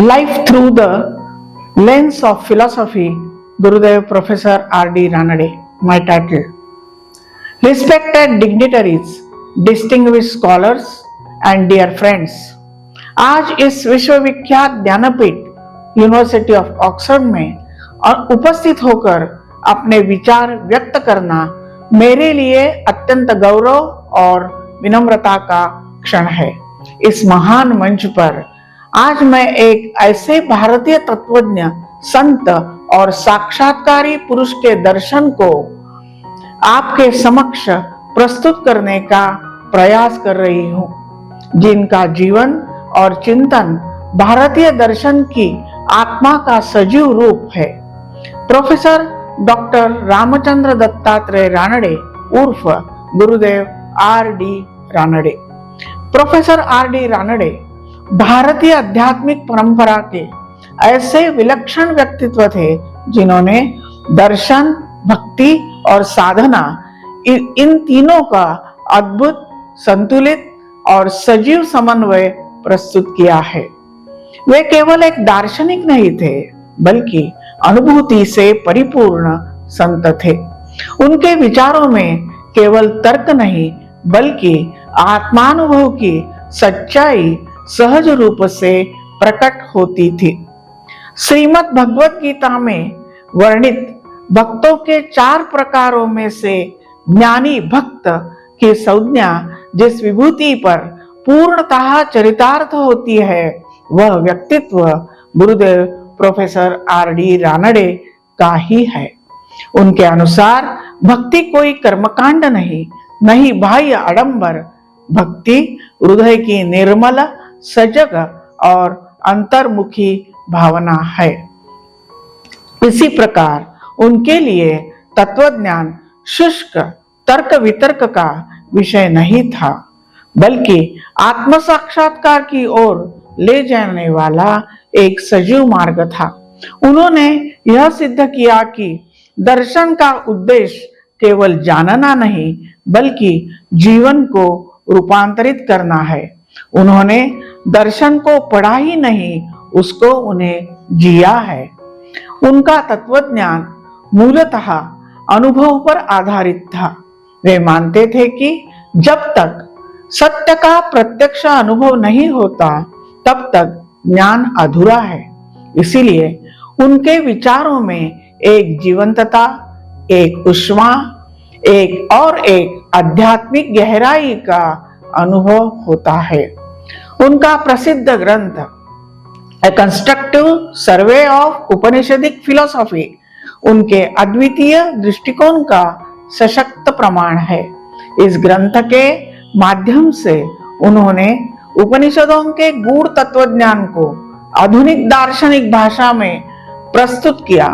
Life through the lens of philosophy, Gurudev Professor R.D. Ranade. My title. Respected dignitaries, distinguished scholars and dear friends, आज इस विश्वविख्यात Jnanpith university of Oxford में उपस्थित होकर अपने विचार व्यक्त करना मेरे लिए अत्यंत गौरव और विनम्रता का क्षण है। इस महान मंच पर आज मैं एक ऐसे भारतीय तत्वज्ञ, संत और साक्षात्कारी पुरुष के दर्शन को आपके समक्ष प्रस्तुत करने का प्रयास कर रही हूं, जिनका जीवन और चिंतन भारतीय दर्शन की आत्मा का सजीव रूप है। प्रोफेसर डॉक्टर रामचंद्र दत्तात्रेय रानडे उर्फ गुरुदेव R.D. Ranade. Professor R.D. Ranade भारतीय आध्यात्मिक परंपरा के ऐसे विलक्षण व्यक्तित्व थे जिन्होंने दर्शन, भक्ति और साधना इन तीनों का अद्भुत, संतुलित और सजीव समन्वय प्रस्तुत किया है। वे केवल एक दार्शनिक नहीं थे, बल्कि अनुभूति से परिपूर्ण संत थे। उनके विचारों में केवल तर्क नहीं, बल्कि आत्मानुभव की सच्चाई सहज रूप से प्रकट होती थी। श्रीमद् भगवत गीता में वर्णित भक्तों के 4 प्रकारों में से ज्ञानी भक्त की संज्ञा जिस विभूति पर पूर्णतः चरितार्थ होती है, वह व्यक्तित्व गुरुदेव प्रोफेसर R.D. रानडे का ही है। उनके अनुसार भक्ति कोई कर्मकांड नहीं बाह्य आडंबर। भक्ति हृदय की निर्मल, सजग और अंतर्मुखी भावना है। इसी प्रकार उनके लिए तत्वज्ञान शुष्क तर्क वितर्क का विषय नहीं था, बल्कि आत्म साक्षात्कार की ओर ले जाने वाला एक सजीव मार्ग था। उन्होंने यह सिद्ध किया कि दर्शन का उद्देश्य केवल जानना नहीं, बल्कि जीवन को रूपांतरित करना है। उन्होंने दर्शन को पढ़ा ही नहीं, उसको उन्हें जिया है। उनका तत्वज्ञान मूलतः अनुभव पर आधारित था। वे मानते थे कि जब तक सत्य का प्रत्यक्ष अनुभव नहीं होता, तब तक ज्ञान अधूरा है। इसीलिए उनके विचारों में एक जीवंतता, एक ऊष्मा, एक आध्यात्मिक गहराई का अनुभव होता है। उनका प्रसिद्ध ग्रंथ a constructive survey of Upanishadic philosophy उनके अद्वितीय दृष्टिकोण का सशक्त प्रमाण है। इस ग्रंथ के माध्यम से उन्होंने उपनिषदों के गूढ़ तत्वज्ञान को आधुनिक दार्शनिक भाषा में प्रस्तुत किया।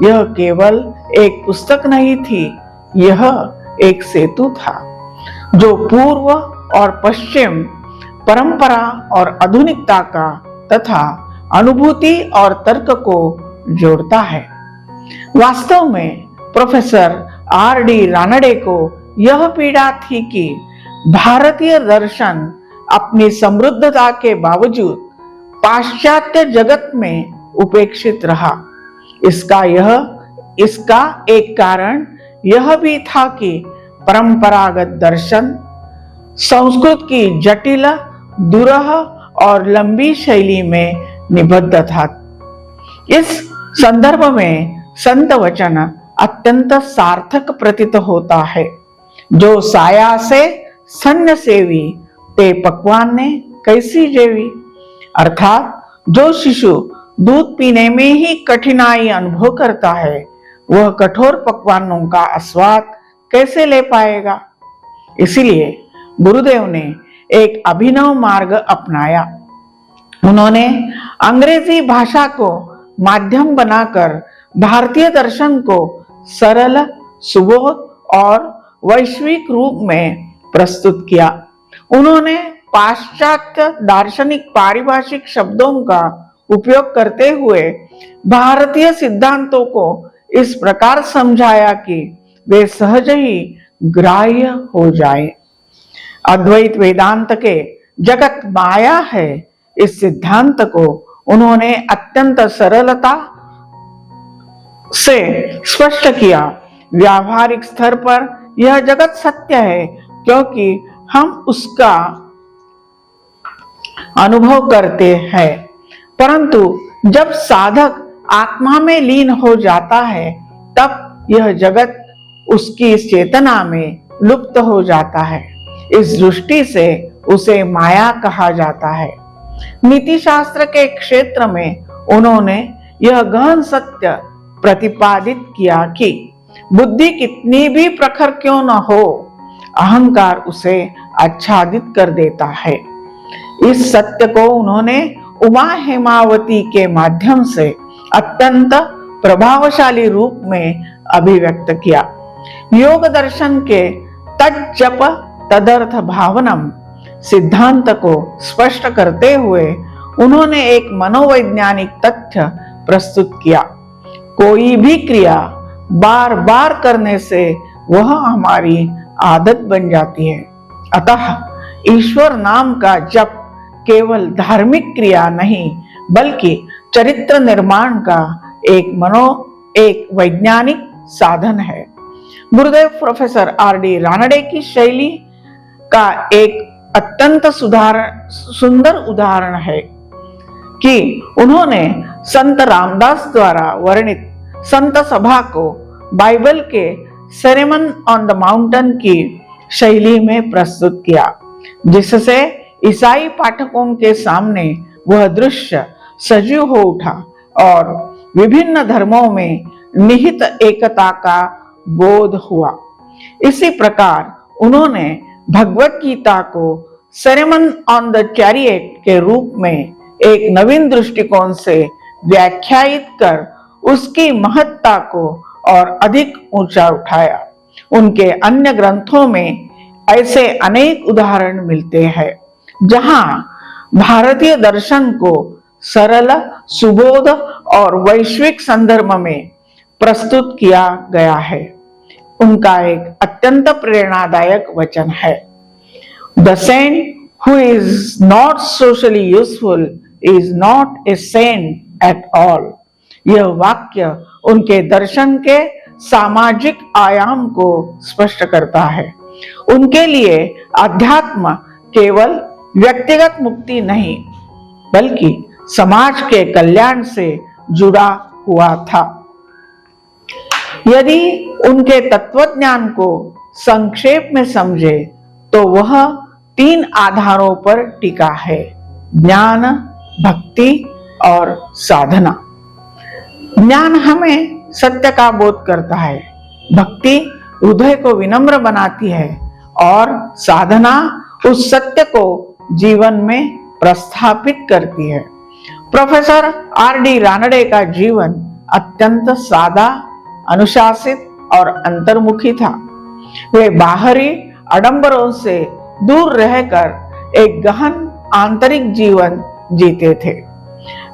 यह केवल एक पुस्तक नहीं थी, यह एक सेतु था जो पूर्व और पश्चिम, परंपरा और आधुनिकता का तथा अनुभूति और तर्क को जोड़ता है। वास्तव में प्रोफेसर R.D. रानडे को यह पीड़ा थी कि भारतीय दर्शन अपनी समृद्धता के बावजूद पाश्चात्य जगत में उपेक्षित रहा। इसका एक कारण यह भी था कि परंपरागत दर्शन संस्कृत की जटिल, दुरह और लंबी शैली में निबद्ध था। इस संदर्भ में संत वचन अत्यंत सार्थक प्रतीत होता है। जो साया से सन्न सेवी, ते पकवान ने कैसी जेवी। अर्थात जो शिशु दूध पीने में ही कठिनाई अनुभव करता है, वह कठोर पकवानों का आस्वाद कैसे ले पाएगा। इसलिए गुरुदेव ने एक अभिनव मार्ग अपनाया। उन्होंने अंग्रेजी भाषा को माध्यम बनाकर भारतीय दर्शन को सरल, सुबोध और वैश्विक रूप में प्रस्तुत किया। उन्होंने पाश्चात्य दार्शनिक पारिभाषिक शब्दों का उपयोग करते हुए भारतीय सिद्धांतों को इस प्रकार समझाया कि वे सहज ही ग्राह्य हो जाए। अद्वैत वेदांत के जगत माया है, इस सिद्धांत को उन्होंने अत्यंत सरलता से स्पष्ट किया, व्यावहारिक स्तर पर यह जगत सत्य है क्योंकि हम उसका अनुभव करते हैं, परंतु जब साधक आत्मा में लीन हो जाता है तब यह जगत उसकी चेतना में लुप्त हो जाता है। इस दृष्टि से उसे माया कहा जाता है। नीति शास्त्र के क्षेत्र में उन्होंने यह गहन सत्य प्रतिपादित किया कि बुद्धि कितनी भी प्रखर क्यों न हो, अहंकार उसे आच्छादित कर देता है। इस सत्य को उन्होंने उमा हेमावती के माध्यम से अत्यंत प्रभावशाली रूप में अभिव्यक्त किया। योग दर्शन के तज्जप तदर्थ भावनम सिद्धांत को स्पष्ट करते हुए उन्होंने एक मनोवैज्ञानिक तथ्य प्रस्तुत किया, कोई भी क्रिया बार बार करने से वह हमारी आदत बन जाती है। अतः ईश्वर नाम का जप केवल धार्मिक क्रिया नहीं बल्कि चरित्र निर्माण का एक वैज्ञानिक साधन है। गुरुदेव प्रोफेसर आर.डी. रानडे की शैली का एक अत्यंत सुंदर उदाहरण है कि उन्होंने संत रामदास द्वारा वर्णित संत सभा को बाइबल के सेरेमन ऑन द माउंटेन की शैली में प्रस्तुत किया, जिससे ईसाई पाठकों के सामने वह दृश्य सजीव हो उठा और विभिन्न धर्मों में निहित एकता का बोध हुआ। इसी प्रकार उन्होंने भगवत गीता को सेरेमन ऑन द चैरियट के रूप में एक नवीन दृष्टिकोण से व्याख्यायित कर उसकी महत्ता को और अधिक ऊंचा उठाया। उनके अन्य ग्रंथों में ऐसे अनेक उदाहरण मिलते हैं जहां भारतीय दर्शन को सरल, सुबोध और वैश्विक संदर्भ में प्रस्तुत किया गया है। उनका एक अत्यंत प्रेरणादायक वचन है, the saint who is not socially useful is not a saint at all. यह वाक्य उनके दर्शन के सामाजिक आयाम को स्पष्ट करता है। उनके लिए अध्यात्म केवल व्यक्तिगत मुक्ति नहीं बल्कि समाज के कल्याण से जुड़ा हुआ था। यदि उनके तत्वज्ञान को संक्षेप में समझे तो वह 3 आधारों पर टिका है, ज्ञान, भक्ति और साधना। ज्ञान हमें सत्य का बोध करता है, भक्ति हृदय को विनम्र बनाती है और साधना उस सत्य को जीवन में प्रस्थापित करती है। Professor RD. रानडे का जीवन अत्यंत सादा, अनुशासित और अंतर्मुखी था। वे बाहरी आडंबरों से दूर रहकर एक गहन आंतरिक जीवन जीते थे।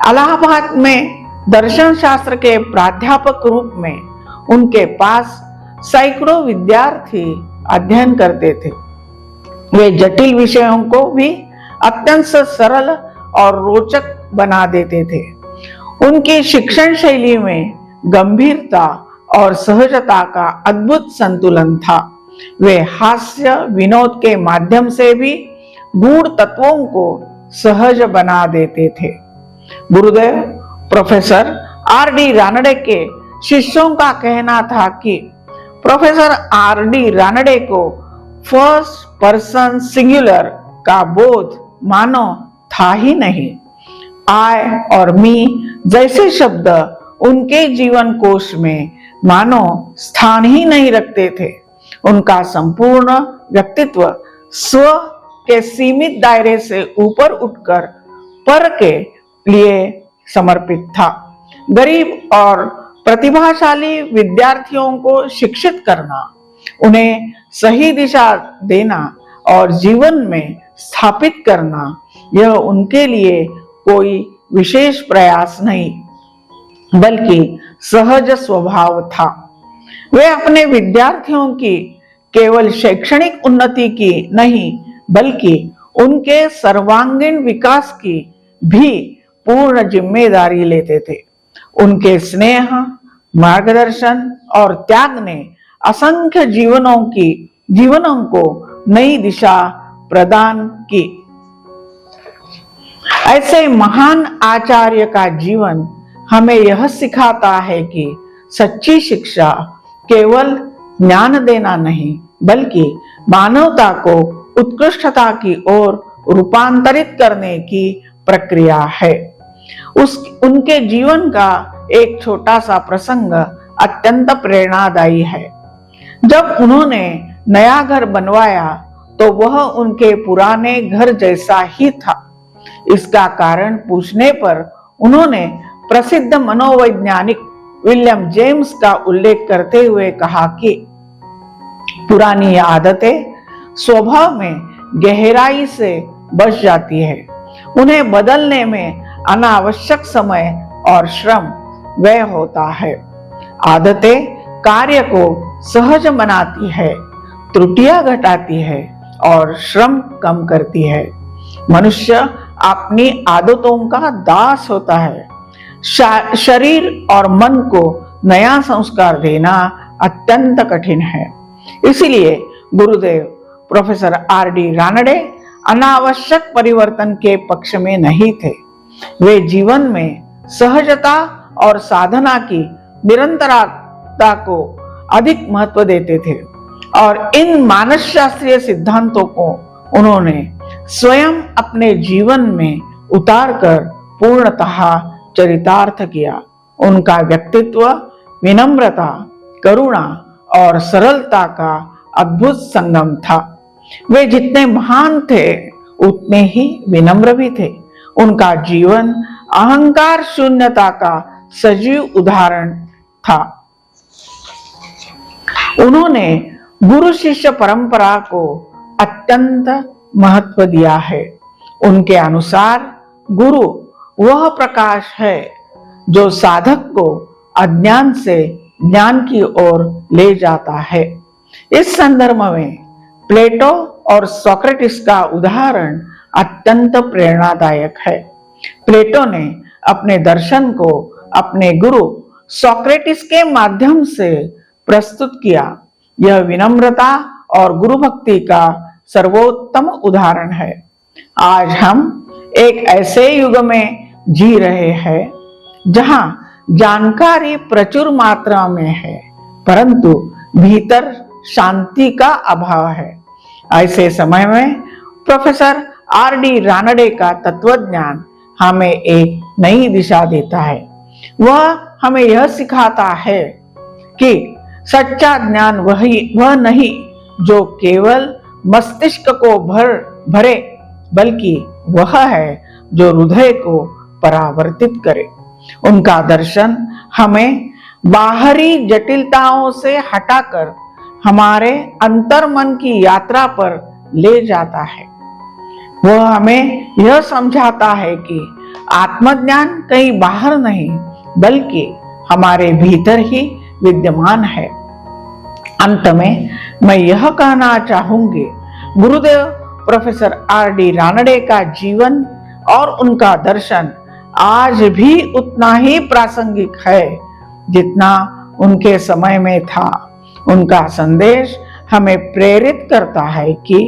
इलाहाबाद में दर्शन शास्त्र के प्राध्यापक रूप में उनके पास सैकड़ों विद्यार्थी अध्ययन करते थे। वे जटिल विषयों को भी अत्यंत सरल और रोचक बना देते थे। उनकी शिक्षण शैली में गंभीरता और सहजता का अद्भुत संतुलन था। वे हास्य विनोद के माध्यम से भी गूढ़ तत्वों को सहज बना देते थे। गुरुदेव प्रोफेसर आर.डी. रानडे के शिष्यों का कहना था कि प्रोफेसर आर.डी. रानडे को फर्स्ट पर्सन सिंगुलर का बोध मानो था ही नहीं। आई और मी जैसे शब्द उनके जीवन कोश में मानो स्थान ही नहीं रखते थे। उनका संपूर्ण व्यक्तित्व स्व के सीमित दायरे से ऊपर उठकर पर के लिए समर्पित था। गरीब और प्रतिभाशाली विद्यार्थियों को शिक्षित करना, उन्हें सही दिशा देना और जीवन में स्थापित करना, यह उनके लिए कोई विशेष प्रयास नहीं बल्कि सहज स्वभाव था। वे अपने विद्यार्थियों की केवल शैक्षणिक उन्नति की नहीं बल्कि उनके सर्वांगीण विकास की भी पूर्ण जिम्मेदारी लेते थे। उनके स्नेह, मार्गदर्शन और त्याग ने असंख्य जीवनों को नई दिशा प्रदान की। ऐसे महान आचार्य का जीवन हमें यह सिखाता है कि सच्ची शिक्षा केवल ज्ञान देना नहीं, बल्कि मानवता को उत्कृष्टता की ओर रूपांतरित करने की प्रक्रिया है। उनके जीवन का एक छोटा सा प्रसंग अत्यंत प्रेरणादायी है। जब उन्होंने नया घर बनवाया तो वह उनके पुराने घर जैसा ही था। इसका कारण पूछने पर उन्होंने प्रसिद्ध मनोवैज्ञानिक विलियम जेम्स का उल्लेख करते हुए कहा कि पुरानी आदतें स्वभाव में गहराई से बस जाती है। उन्हें बदलने में अनावश्यक समय और श्रम व्यय होता है। आदतें कार्य को सहज बनाती है, त्रुटियां घटाती है और श्रम कम करती है। मनुष्य अपनी आदतों का दास होता है। शरीर और मन को नया संस्कार देना अत्यंत कठिन है। इसलिए गुरुदेव प्रोफेसर आर.डी. रानडे अनावश्यक परिवर्तन के पक्ष में नहीं थे। वे जीवन में सहजता और साधना की निरंतरता को अधिक महत्व देते थे और इन मानसशास्त्रीय सिद्धांतों को उन्होंने स्वयं अपने जीवन में उतारकर पूर्णतः चरितार्थ किया। उनका व्यक्तित्व विनम्रता, करुणा और सरलता का अद्भुत संगम था। वे जितने महान थे उतने ही विनम्र भी थे। उनका जीवन अहंकार शून्यता का सजीव उदाहरण था। उन्होंने गुरु शिष्य परंपरा को अत्यंत महत्व दिया है। उनके अनुसार गुरु वह प्रकाश है जो साधक को अज्ञान से ज्ञान की ओर ले जाता है। इस संदर्भ में प्लेटो और सोक्रेटिस का उदाहरण अत्यंत प्रेरणादायक है। प्लेटो ने अपने दर्शन को अपने गुरु सोक्रेटिस के माध्यम से प्रस्तुत किया। यह विनम्रता और गुरु भक्ति का सर्वोत्तम उदाहरण है। आज हम एक ऐसे युग में जी रहे हैं जहां जानकारी प्रचुर मात्रा में है, परंतु भीतर शांति का अभाव है। ऐसे समय में प्रोफेसर आर.डी. रानडे का तत्वज्ञान हमें एक नई दिशा देता है। वह हमें यह सिखाता है कि सच्चा ज्ञान वह नहीं जो केवल मस्तिष्क को भरे, बल्कि वह है जो हृदय को परावर्तित करे। उनका दर्शन हमें बाहरी जटिलताओं से हटाकर हमारे अंतर्मन की यात्रा पर ले जाता है। वह हमें यह समझाता है कि आत्मज्ञान कहीं बाहर नहीं, बल्कि हमारे भीतर ही विद्यमान है। अंत में मैं यह कहना चाहूंगी, गुरुदेव प्रोफेसर आर.डी. रानडे का जीवन और उनका दर्शन आज भी उतना ही प्रासंगिक है जितना उनके समय में था। उनका संदेश हमें प्रेरित करता है कि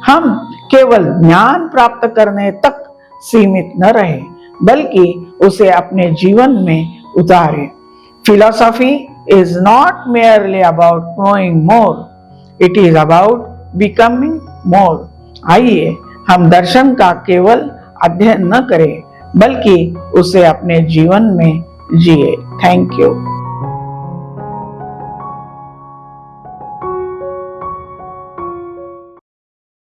हम केवल ज्ञान प्राप्त करने तक सीमित न रहें, बल्कि उसे अपने जीवन में उतारें। Philosophy is not merely about knowing more, it is about becoming more. आइए हम दर्शन का केवल अध्ययन न करें, बल्कि उसे अपने जीवन में जिए। Thank you.